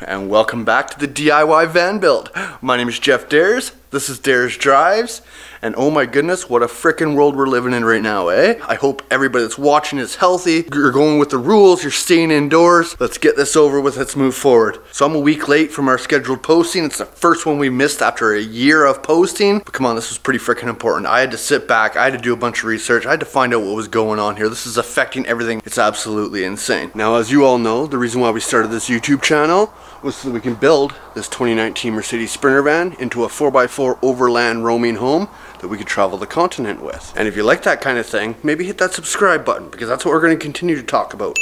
and welcome back to the DIY van build. My name is Jeff Dares, this is Dares Drives, and oh my goodness, what a frickin' world we're living in right now, eh? I hope everybody that's watching is healthy, you're going with the rules, you're staying indoors. Let's get this over with, let's move forward. So I'm a week late from our scheduled posting. It's the first one we missed after a year of posting. But come on, this was pretty frickin' important. I had to sit back, I had to do a bunch of research, I had to find out what was going on here. This is affecting everything. It's absolutely insane. Now, as you all know, the reason why we started this YouTube channel was so that we can build this 2019 Mercedes Sprinter van into a 4x4 overland roaming home that we could travel the continent with. And if you like that kind of thing, maybe hit that subscribe button, because that's what we're going to continue to talk about.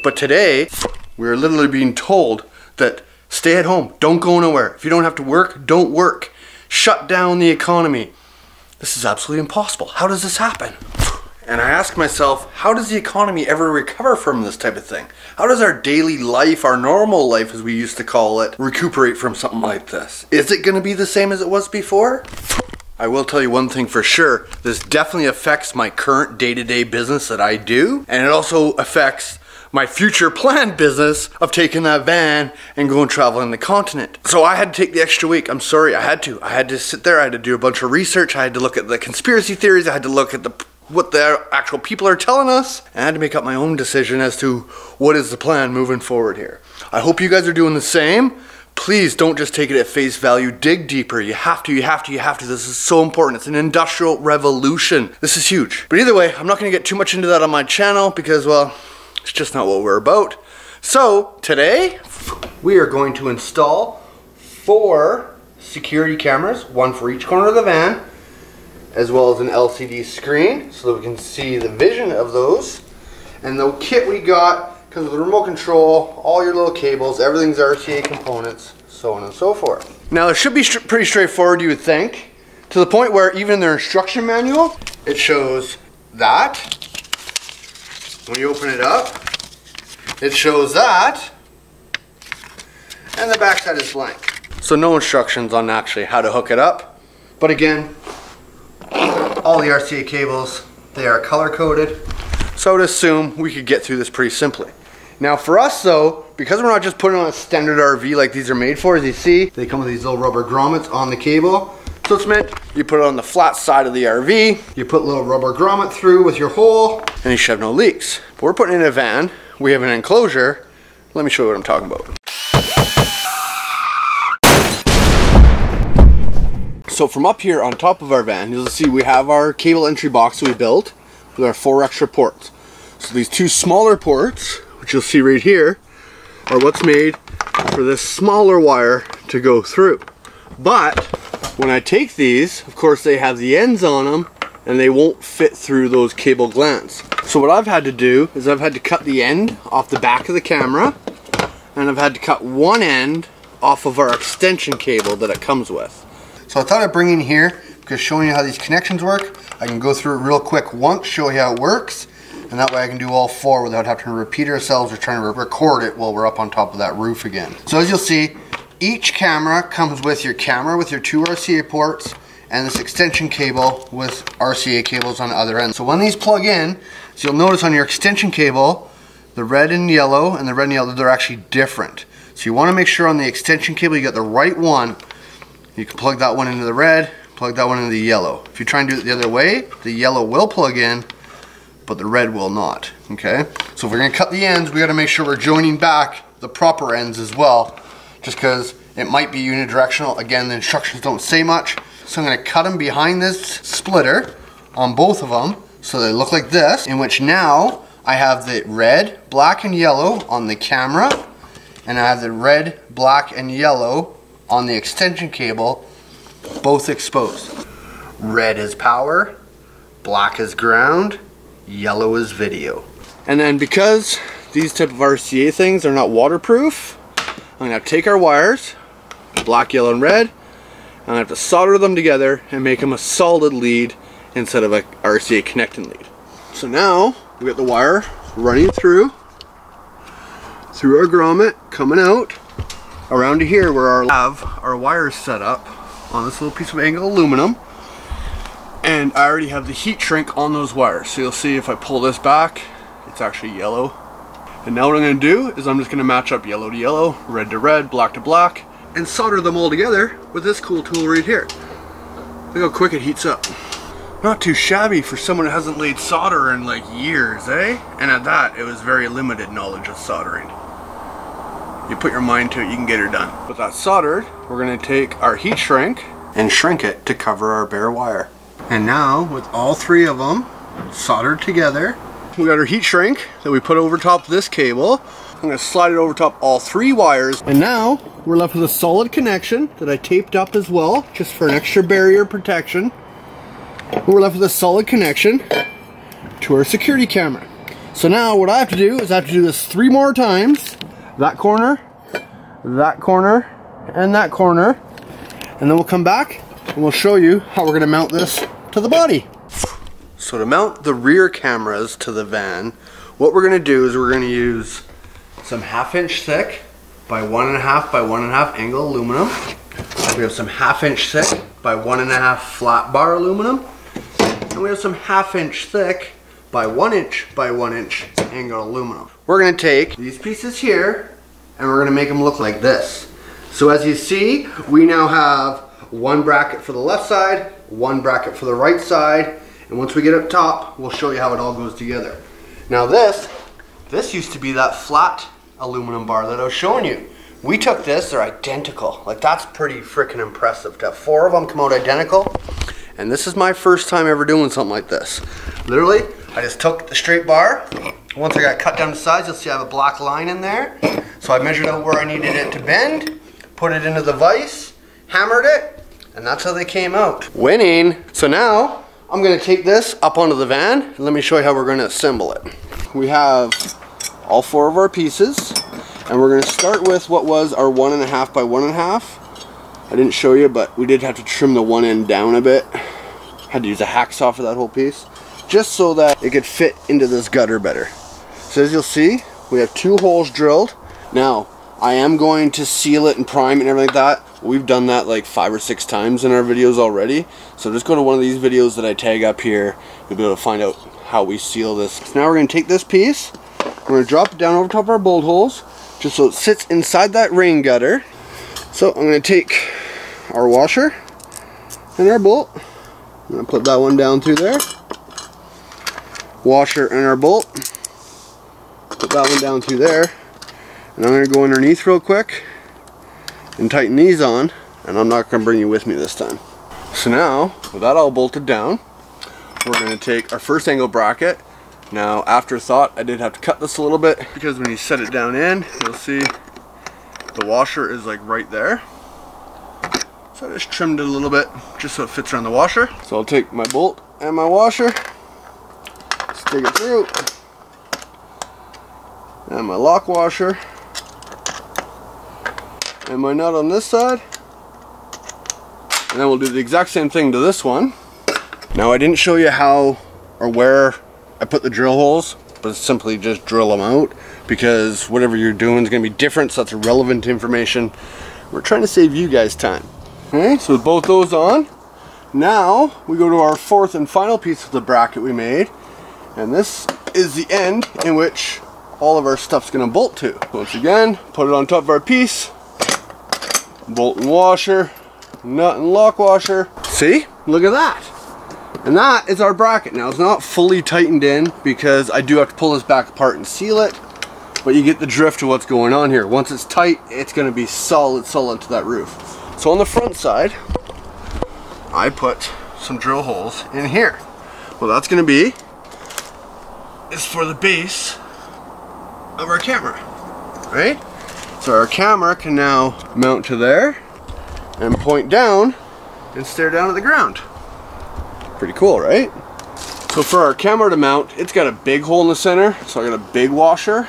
But today, we're literally being told that stay at home, don't go nowhere. If you don't have to work, don't work. Shut down the economy. This is absolutely impossible. How does this happen? And I ask myself, how does the economy ever recover from this type of thing? How does our daily life, our normal life as we used to call it, recuperate from something like this? Is it going to be the same as it was before? I will tell you one thing for sure, this definitely affects my current day-to-day business that I do, and it also affects my future planned business of taking that van and going traveling the continent. So I had to take the extra week. I'm sorry, I had to. I had to sit there, I had to do a bunch of research, I had to look at the conspiracy theories, I had to look at what the actual people are telling us, and I had to make up my own decision as to what is the plan moving forward here. I hope you guys are doing the same. Please don't just take it at face value, dig deeper. You have to. This is so important. It's an industrial revolution. This is huge. But either way, I'm not gonna get too much into that on my channel because, well, it's just not what we're about. So today, we are going to install 4 security cameras, 1 for each corner of the van, as well as an LCD screen so that we can see the vision of those. And the kit we got comes with a remote control, all your little cables, everything's RCA components, so on and so forth. Now it should be pretty straightforward, you would think, to the point where even in their instruction manual, it shows that. When you open it up, it shows that, and the back side is blank. So no instructions on actually how to hook it up. But again, all the RCA cables, they are color coded. So I would assume we could get through this pretty simply. Now for us though, because we're not just putting on a standard RV like these are made for, as you see, they come with these little rubber grommets on the cable. So it's meant you put it on the flat side of the RV, you put a little rubber grommet through with your hole, and you should have no leaks. But we're putting in a van, we have an enclosure. Let me show you what I'm talking about. So from up here on top of our van, you'll see we have our cable entry box that we built with our 4 extra ports. So these 2 smaller ports, which you'll see right here, are what's made for this smaller wire to go through. But when I take these, of course they have the ends on them and they won't fit through those cable glands. So what I've had to do is I've had to cut the end off the back of the camera, and I've had to cut one end off of our extension cable that it comes with. So I thought I'd bring in here because showing you how these connections work, I can go through it real quick once, show you how it works, and that way I can do all 4 without having to repeat ourselves or trying to record it while we're up on top of that roof again. So as you'll see, each camera comes with your camera with your 2 RCA ports and this extension cable with RCA cables on the other end. So when these plug in, so you'll notice on your extension cable, the red and yellow they're actually different. So you want to make sure on the extension cable you get the right one. You can plug that one into the red, plug that one into the yellow. If you try and do it the other way, the yellow will plug in, but the red will not, okay? So if we're gonna cut the ends, we gotta make sure we're joining back the proper ends as well, just because it might be unidirectional. Again, the instructions don't say much. So I'm gonna cut them behind this splitter on both of them, so they look like this, in which now I have the red, black, and yellow on the camera, and I have the red, black, and yellow on the extension cable, both exposed. Red is power, black is ground, yellow is video. And then because these type of RCA things are not waterproof, I'm gonna have to take our wires, black, yellow, and red, and I'm gonna have to solder them together and make them a solid lead instead of a RCA connecting lead. So now we got the wire running through our grommet, coming out around to here where our wires set up on this little piece of angled aluminum, and I already have the heat shrink on those wires. So you'll see if I pull this back, it's actually yellow, And now what I'm going to do is I'm just going to match up yellow to yellow, red to red, black to black, and solder them all together with this cool tool right here. Look how quick it heats up. Not too shabby for someone who hasn't laid solder in like years, eh? And at that, it was very limited knowledge of soldering. You put your mind to it, you can get her done. With that soldered, we're going to take our heat shrink and shrink it to cover our bare wire. And now, with all three of them soldered together, we got our heat shrink that we put over top of this cable. I'm going to slide it over top all three wires. And now, we're left with a solid connection that I taped up as well, just for an extra barrier protection. We're left with a solid connection to our security camera. So now what I have to do is I have to do this 3 more times. That corner, and that corner. And then we'll come back and we'll show you how we're going to mount this to the body. So to mount the rear cameras to the van, what we're going to do is we're going to use some 1/2 inch thick by 1.5 by 1.5 angle aluminum. We have some 1/2 inch thick by 1.5 flat bar aluminum. And we have some 1/2 inch thick by 1 inch by 1 inch angle aluminum. We're going to take these pieces here and we're going to make them look like this. So as you see, we now have one bracket for the left side, one bracket for the right side, and once we get up top, we'll show you how it all goes together. Now this used to be that flat aluminum bar that I was showing you. We took this, they're identical. Like, that's pretty freaking impressive to have 4 of them come out identical. And this is my first time ever doing something like this. Literally, I just took the straight bar. Once I got cut down to size, you'll see I have a black line in there. So I measured out where I needed it to bend, put it into the vise, hammered it, and that's how they came out. Winning! So now, I'm gonna take this up onto the van, and let me show you how we're gonna assemble it. We have all 4 of our pieces, and we're gonna start with what was our 1.5 by 1.5. I didn't show you, but we did have to trim the one end down a bit. Had to use a hacksaw for that whole piece, just so that it could fit into this gutter better. So as you'll see, we have 2 holes drilled. Now, I am going to seal it and prime it and everything like that. We've done that like 5 or 6 times in our videos already. So just go to one of these videos that I tag up here. You'll be able to find out how we seal this. So now we're going to take this piece, we're going to drop it down over top of our bolt holes, just so it sits inside that rain gutter. So I'm going to take our washer and our bolt. I'm going to put that one down through there. Washer and our bolt. Put that one down through there. And I'm going to go underneath real quick and tighten these on. And I'm not going to bring you with me this time. So now, with that all bolted down, we're going to take our first angle bracket. Now, afterthought, I did have to cut this a little bit because when you set it down in, you'll see the washer is like right there. So I just trimmed it a little bit just so it fits around the washer. So I'll take my bolt and my washer, stick it through, and my lock washer, and my nut on this side, and then we'll do the exact same thing to this one. Now, I didn't show you how or where I put the drill holes, but simply just drill them out, because whatever you're doing is going to be different, so that's relevant information. We're trying to save you guys time. Okay, so with both those on, now we go to our 4th and final piece of the bracket we made, and this is the end in which all of our stuff's going to bolt to. Once again, put it on top of our piece, bolt and washer, nut and lock washer. See? Look at that. And that is our bracket. Now, it's not fully tightened in because I do have to pull this back apart and seal it, but you get the drift of what's going on here. Once it's tight, it's going to be solid to that roof. So on the front side, I put some drill holes in here. Well, that's going to be is for the base of our camera, right? So our camera can now mount to there and point down and stare down at the ground. Pretty cool, right? So for our camera to mount, it's got a big hole in the center, so I got a big washer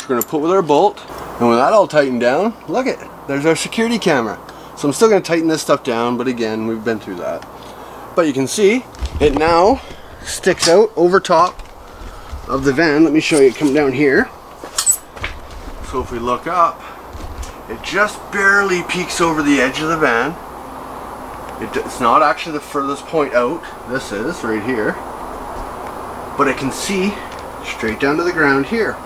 we're going to put with our bolt. And when that all tightened down, look it, there's our security camera. So I'm still going to tighten this stuff down, but again, we've been through that. But you can see, it now sticks out over top of the van. Let me show you it come down here. So if we look up, it just barely peeks over the edge of the van. It's not actually the furthest point out. This is right here. But I can see straight down to the ground here.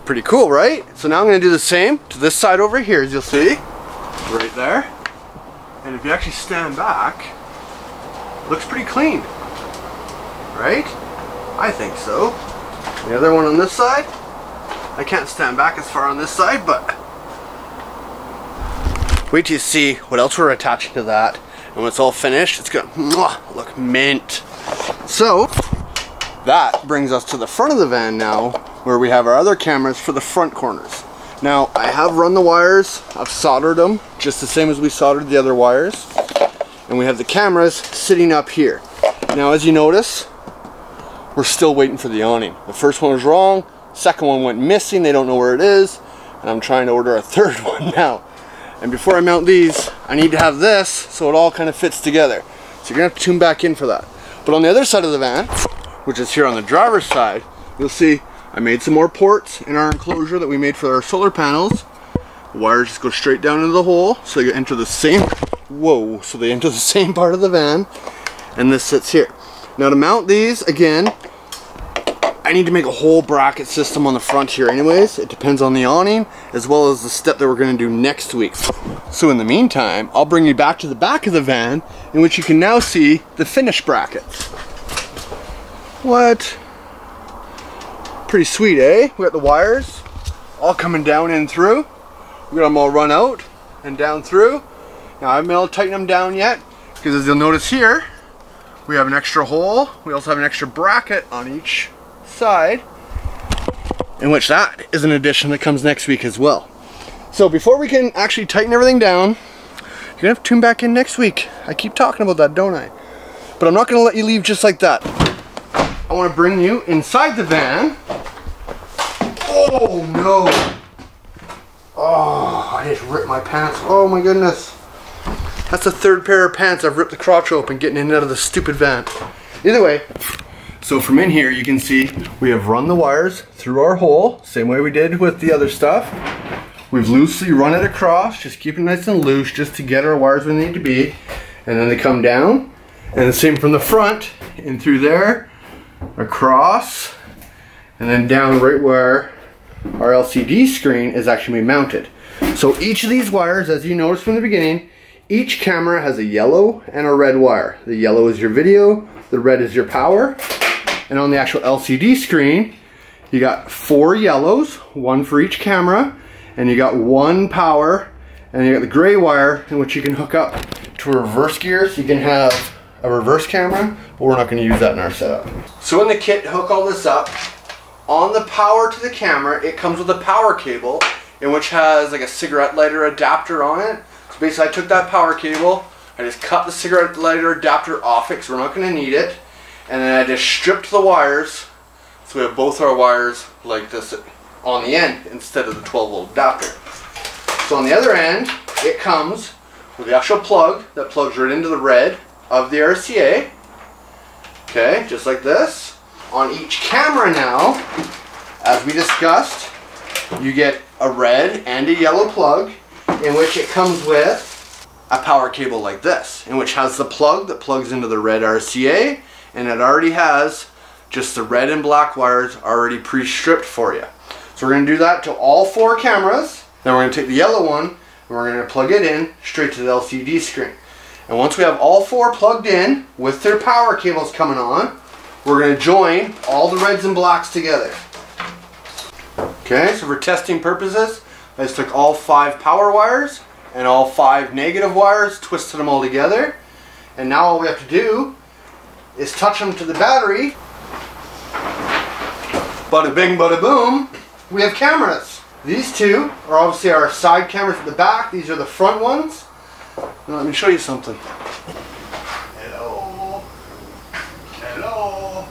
Pretty cool, right? So now I'm gonna do the same to this side over here, as you'll see. Right there. And if you actually stand back, it looks pretty clean. Right? I think so. The other one on this side. I can't stand back as far on this side, but wait till you see what else we're attaching to that. And when it's all finished, it's gonna look mint. So that brings us to the front of the van now, where we have our other cameras for the front corners. Now I have run the wires, I've soldered them just the same as we soldered the other wires, and we have the cameras sitting up here. Now as you notice, we're still waiting for the awning. The first one was wrong, second one went missing, they don't know where it is, and I'm trying to order a third one now. And before I mount these, I need to have this so it all kind of fits together. So you're gonna have to tune back in for that. But on the other side of the van, which is here on the driver's side, you'll see I made some more ports in our enclosure that we made for our solar panels. The wires just go straight down into the hole, so they enter the same, so they enter the same part of the van, and this sits here. Now to mount these, again, I need to make a whole bracket system on the front here anyways. It depends on the awning, as well as the step that we're gonna do next week. So in the meantime, I'll bring you back to the back of the van, in which you can now see the finished brackets. What? Pretty sweet, eh? We got the wires all coming down in through. We got them all run out and down through. Now I haven't been able to tighten them down yet, because as you'll notice here, we have an extra hole. We also have an extra bracket on each side, in which that is an addition that comes next week as well. So before we can actually tighten everything down, you're gonna have to tune back in next week. I keep talking about that, don't I? But I'm not gonna let you leave just like that. I want to bring you inside the van. Oh no! Oh, I just ripped my pants. Oh my goodness. That's the third pair of pants I've ripped the crotch open getting in and out of the stupid van. Either way, so from in here you can see we have run the wires through our hole, same way we did with the other stuff. We've loosely run it across, just keep it nice and loose just to get our wires where they need to be. And then they come down, and the same from the front, in through there, across, and then down right where our LCD screen is actually mounted. So each of these wires, as you noticed from the beginning, each camera has a yellow and a red wire. The yellow is your video, the red is your power, and on the actual LCD screen, you got 4 yellows, 1 for each camera, and you got 1 power, and you got the gray wire in which you can hook up to a reverse gear, so you can have a reverse camera, but we're not going to use that in our setup. So in the kit, hook all this up. On the power to the camera, it comes with a power cable, in which has like a cigarette lighter adapter on it. So basically I took that power cable, I just cut the cigarette lighter adapter off it, because we're not going to need it, and then I just stripped the wires, so we have both our wires like this on the end, instead of the 12-volt adapter. So on the other end, it comes with the actual plug, that plugs right into the red of the RCA. Okay, just like this. On each camera now, as we discussed, you get a red and a yellow plug, in which it comes with a power cable like this, in which has the plug that plugs into the red RCA, and it already has just the red and black wires already pre-stripped for you. So we're going to do that to all 4 cameras. Then we're going to take the yellow one and we're going to plug it in straight to the LCD screen. And once we have all 4 plugged in with their power cables coming on, we're going to join all the reds and blacks together. Okay, so for testing purposes, I just took all 5 power wires and all 5 negative wires, twisted them all together, and now all we have to do is touch them to the battery. Bada bing, bada boom, we have cameras. These 2 are obviously our side cameras at the back. These are the front ones. Now let me show you something. Hello. Hello.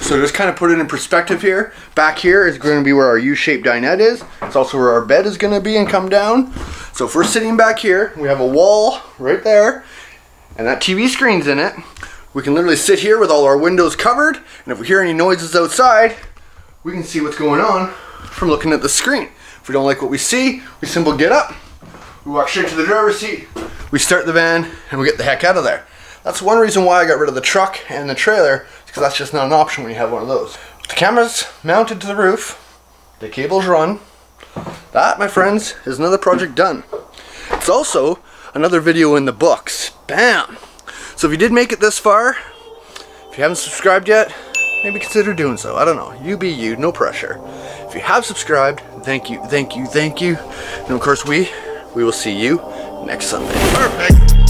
So just kind of put it in perspective here. Back here is going to be where our U-shaped dinette is. It's also where our bed is going to be and come down. So if we're sitting back here, we have a wall right there, and that TV screen's in it. We can literally sit here with all our windows covered, and if we hear any noises outside, we can see what's going on from looking at the screen. If we don't like what we see, we simply get up, we walk straight to the driver's seat, we start the van, and we get the heck out of there. That's one reason why I got rid of the truck and the trailer, because that's just not an option when you have one of those. The camera's mounted to the roof. The cable's run. That, my friends, is another project done. It's also another video in the books. Bam! So if you did make it this far, if you haven't subscribed yet, maybe consider doing so. I don't know. You be you, no pressure. If you have subscribed, thank you, thank you, thank you. And of course we will see you next Sunday. Perfect!